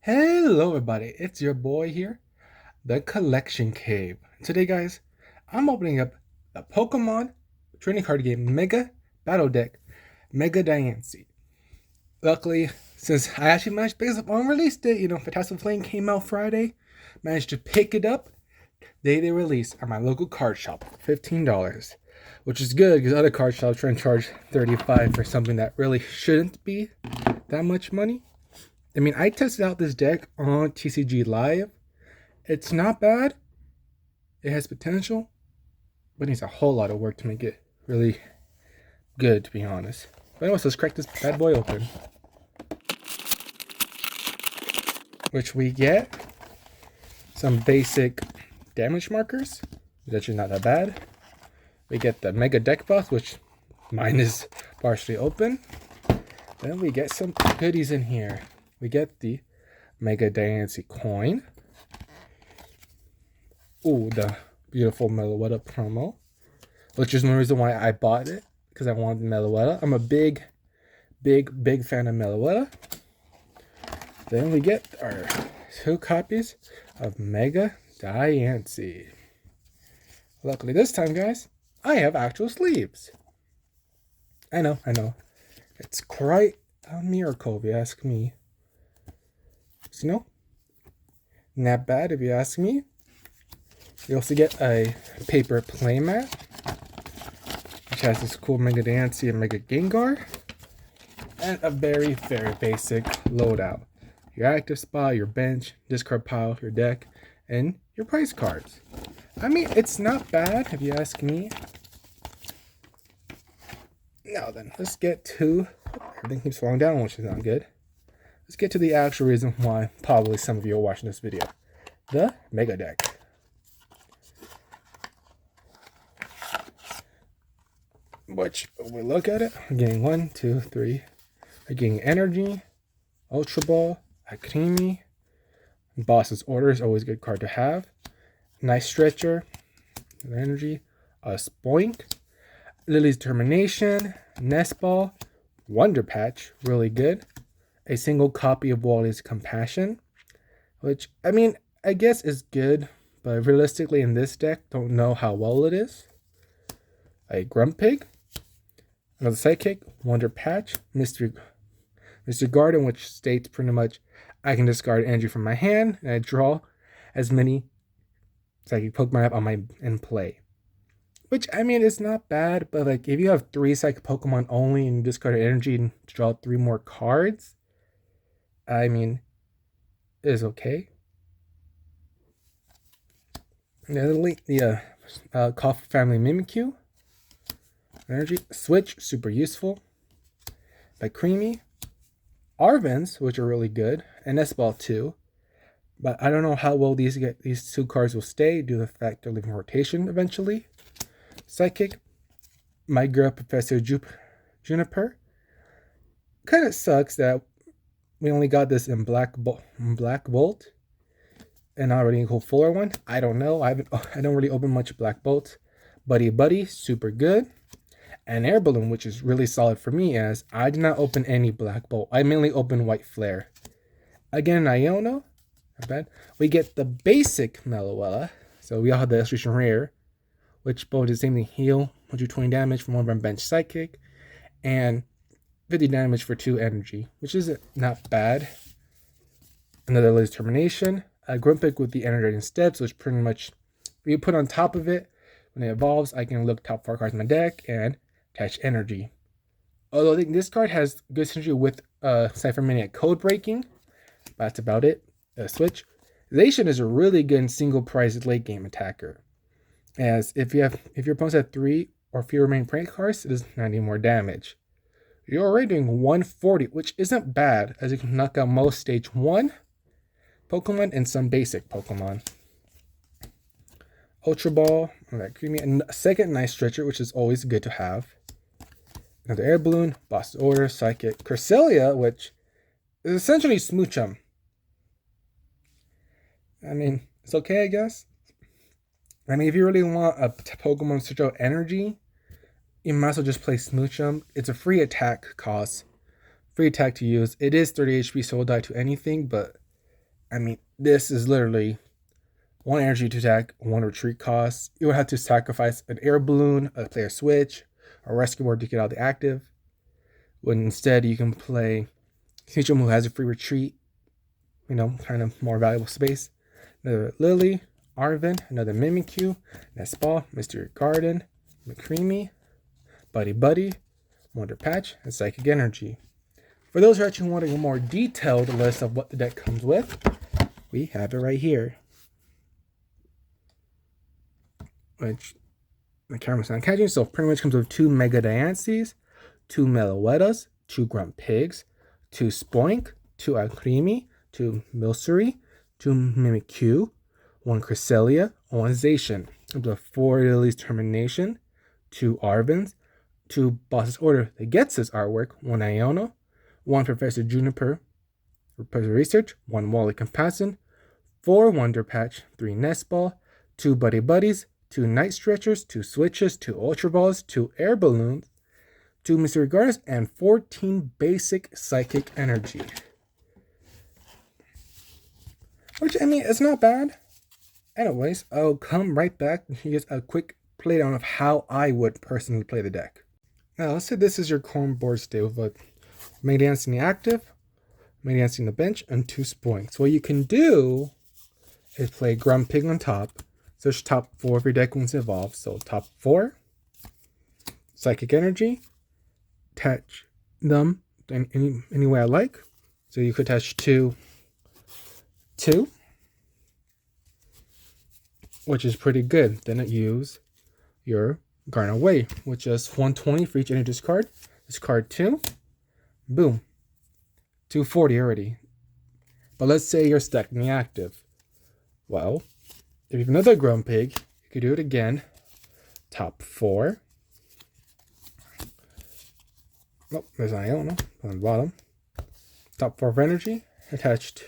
Hello, everybody. It's your boy here, the Collection Cave. Today, guys, I'm opening up the Pokemon trading card game Mega Battle Deck Mega Diancia. Luckily, since I actually managed to pick this up on release date, Fantastic Flame came out Friday, managed to pick it up day they release at my local card shop for $15, which is good because other card shops try and charge $35 for something that really shouldn't be that much money. I mean, I tested out this deck on TCG Live. It's not bad. It has potential, but it needs a whole lot of work to make it really good, to be honest. But anyway, let's crack this bad boy open. Which we get some basic damage markers. It's actually not that bad. We get the Mega Deck Buff, which mine is partially open. Then we get some goodies in here. We get the Mega Diancia coin. Ooh, the beautiful Meloetta promo, which is one reason why I bought it, because I wanted Meloetta. I'm a big fan of Meloetta. Then we get our 2 copies of Mega Diancia. Luckily this time, guys, I have actual sleeves. I know. It's quite a miracle if you ask me. So, not bad if you ask me. You also get a paper playmat, which has this cool Mega Diancia and Mega Gengar, and a very basic loadout. Your active spot, your bench, discard pile, your deck, and your prize cards. I mean, it's not bad if you ask me. Now then, let's get to... Everything keeps falling down, which is not good. Let's get to the actual reason why probably some of you are watching this video. The Mega Deck. Which, when we look at it, we're getting 1, 2, 3. We're getting Energy, Ultra Ball, Akimi, Boss's Order is always a good card to have. Nice Stretcher, Energy, a Spoink, Lily's Determination, Nest Ball, Wonder Patch, really good. A single copy of Wally's Compassion, which, I mean, I guess is good, but realistically in this deck, don't know how well it is. A Grumpig, another Psychic, Wonder Patch, Mystery Garden, which states pretty much I can discard energy from my hand and I draw as many Psychic Pokemon I have on my in play. Which, I mean, it's not bad, but like if you have 3 Psychic Pokemon only and you discard energy and draw 3 more cards, I mean, it is okay. The Call for Family Mimikyu. Energy Switch, super useful. By Creamy. Arvens, which are really good. And S-Ball too. But I don't know how well these 2 cards will stay due to the fact they're leaving rotation eventually. Psychic. My Girl Professor Juniper. Kind of sucks that we only got this in Black Bolt, and not already a cool fuller one. I don't know. I don't really open much Black Bolt. Buddy, super good. And Air Balloon, which is really solid for me, as I did not open any Black Bolt. I mainly open White Flare. Again, Iono, not bad. We get the basic Meloetta, so we all have the Illustration Rare, which both is the same thing: heal, 120 damage from one of our bench Psychic, and 50 damage for 2 energy, which is not bad. Another Lily's Determination, a Grumpig with the Energizing Steps, which pretty much you put on top of it. When it evolves, I can look top 4 cards in my deck and attach energy. Although I think this card has good synergy with Cypher Maniac Code Breaking, but that's about it. Switch. Zacian is a really good single price late game attacker, as if your opponents have 3 or fewer remaining prank cards, it does 90 more damage. You're already doing 140, which isn't bad, as you can knock out most stage 1 Pokemon and some basic Pokemon. Ultra Ball, Creamy, and a second Nice Stretcher, which is always good to have. Another Air Balloon, Boss Order, Psychic, Cresselia, which is essentially Smoochum. I mean, it's okay, I guess. I mean, if you really want a Pokemon to switch out energy, you might as well just play Smoochum. It's a free attack cost, free attack to use. It is 30 HP, so it'll die to anything, but I mean, this is literally 1 energy to attack, 1 retreat cost. You would have to sacrifice an air balloon, a player switch, a rescue board to get out the active. When instead you can play Sneechum, who has a free retreat, kind of more valuable space. Another Lily, Arven, another Mimikyu, Nestball, Mystery Garden, McCreamy, Buddy, Wonder Patch, and Psychic Energy. For those who are actually wanting a more detailed list of what the deck comes with, we have it right here. Which the camera's not catching, so pretty much comes with 2 Mega Diancias, 2 Meloettas, 2 Grunt Pigs, 2 Spoink, 2 Alcremie, 2 Milcery, 2 Mimikyu, 1 Cresselia, 1 Zacian. Comes with 4 Lily's Termination, 2 Arvens, 2 Boss's Order that gets this artwork, 1 Iono, 1 Professor Juniper, Professor Research, 1 Wally Compassion, 4 Wonder Patch, 3 Nestball, 2 Buddies, 2 Night Stretchers, 2 Switches, 2 Ultra Balls, 2 Air Balloons, 2 Mystery Gardens, and 14 basic Psychic Energy. Which, I mean, it's not bad. Anyways, I'll come right back and here's a quick playdown of how I would personally play the deck. Now, let's say this is your corn board state with a Mega Diancia in the active, Mega Diancia in the bench, and 2 Spoinks. What you can do is play Grunt Pig on top. Search top 4 of your deck once evolved. So top 4, Psychic Energy, attach them any way I like. So you could attach 2, which is pretty good. Then it use your Garden Away, which is 120 for each energy discard. Discard 2, boom, 240 already. But let's say you're stuck in the active. Well, if you have another Grunt Pig, you could do it again. Top 4. Oh, there's an Iono on the bottom. Top 4 of energy. Attached.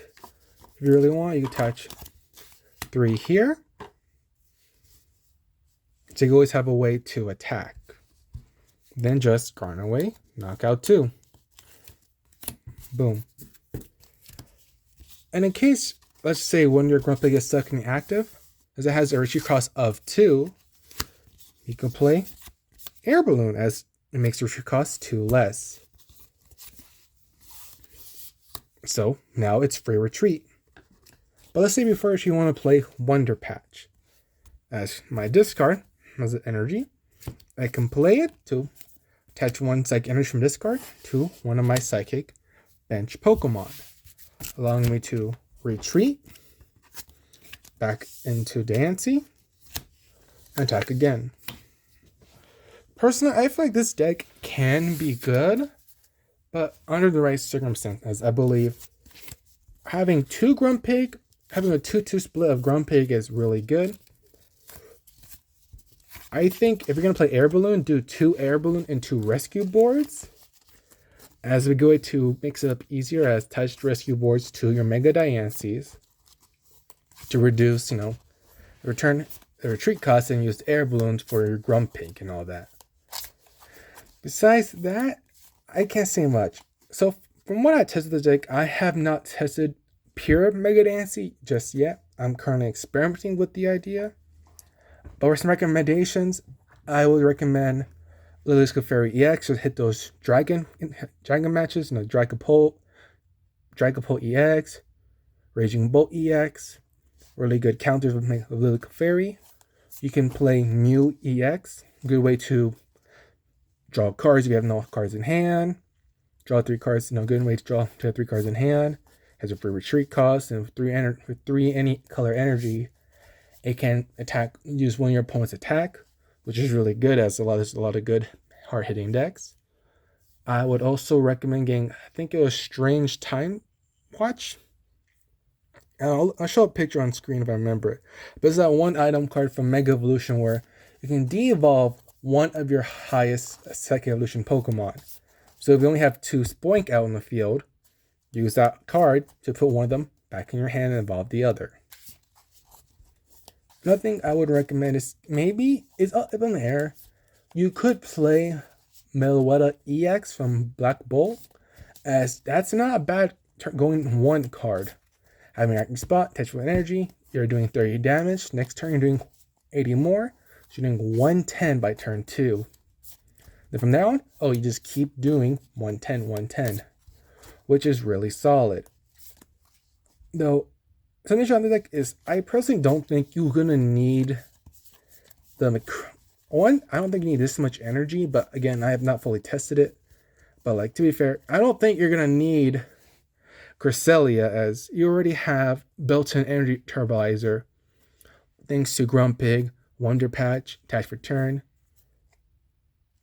If you really want, you can attach 3 here. So you always have a way to attack. Then just Garden Away, knock out 2. Boom. And in case, let's say one of your Grunt Pig gets stuck in the active, as it has a retreat cost of 2, you can play Air Balloon as it makes the retreat cost 2 less. So now it's free retreat. But let's say before you want to play Wonder Patch. As my discard has an energy, I can play it to attach 1 Psychic Energy from discard to one of my Psychic bench Pokemon, allowing me to retreat back into Diancia, and attack again. Personally, I feel like this deck can be good, but under the right circumstances. I believe having 2 Grunt Pig, having a 2-2 split of Grunt Pig is really good. I think if you're going to play Air Balloon, do 2 Air Balloon and 2 Rescue Boards. As we go to mix it up easier, as touched Rescue Boards to your Mega Diancias to reduce, return the retreat costs and use Air Balloons for your Grunt Pig and all that. Besides that, I can't say much. So from what I tested the deck, I have not tested pure Mega Diancia just yet. I'm currently experimenting with the idea. But for some recommendations, I would recommend Lily's Clefairy EX to hit those dragon matches, Dragapult EX, Raging Bolt EX, really good counters with Lily Clefairy. You can play Mew EX, good way to draw cards if you have no cards in hand. Draw 3 cards, good way to draw 3 cards in hand. Has a free retreat cost, and with 3 any color energy, it can use one of your opponent's attack, which is really good, as there's a lot of good hard-hitting decks. I would also recommend getting, I think it was Strange Time Watch. I'll show a picture on screen if I remember it. But it's that 1 item card from Mega Evolution where you can de-evolve one of your highest Second Evolution Pokemon. So if you only have 2 Spoink out in the field, use that card to put one of them back in your hand and evolve the other. Another thing I would recommend is maybe it's up in the air. You could play Meloetta EX from Black Bolt, as that's not a bad going 1 card. Having active spot, touch with energy, you're doing 30 damage. Next turn, you're doing 80 more. So you're doing 110 by turn 2. Then from there on, you just keep doing 110, 110, which is really solid. Though, something on the deck is, I personally don't think you're going to need the one. I don't think you need this much energy, but again, I have not fully tested it. But like, to be fair, I don't think you're going to need Cresselia, as you already have built-in energy turbolizer thanks to Grumpig, Wonder Patch, Attach for Turn.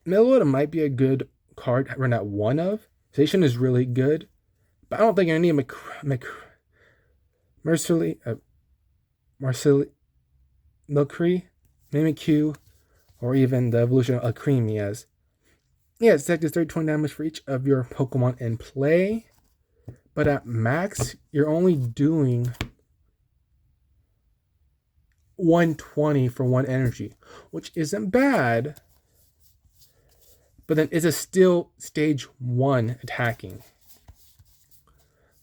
Meloda might be a good card to run out one of. Station is really good, but I don't think I need Mercilessly, Mimikyu, or even the evolution of Creamy, as its deck is 30-20 damage for each of your Pokemon in play. But at max, you're only doing 120 for 1 energy, which isn't bad. But then it's still stage 1 attacking.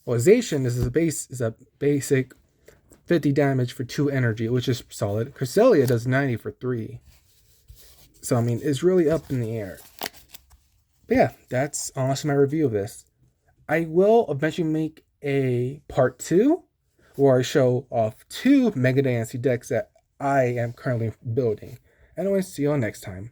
Zation is a basic 50 damage for 2 energy, which is solid. Cresselia does 90 for 3. So I mean, it's really up in the air. But yeah, that's honestly my review of this. I will eventually make a part 2 where I show off 2 Mega Diancia decks that I am currently building. Anyways, see you all next time.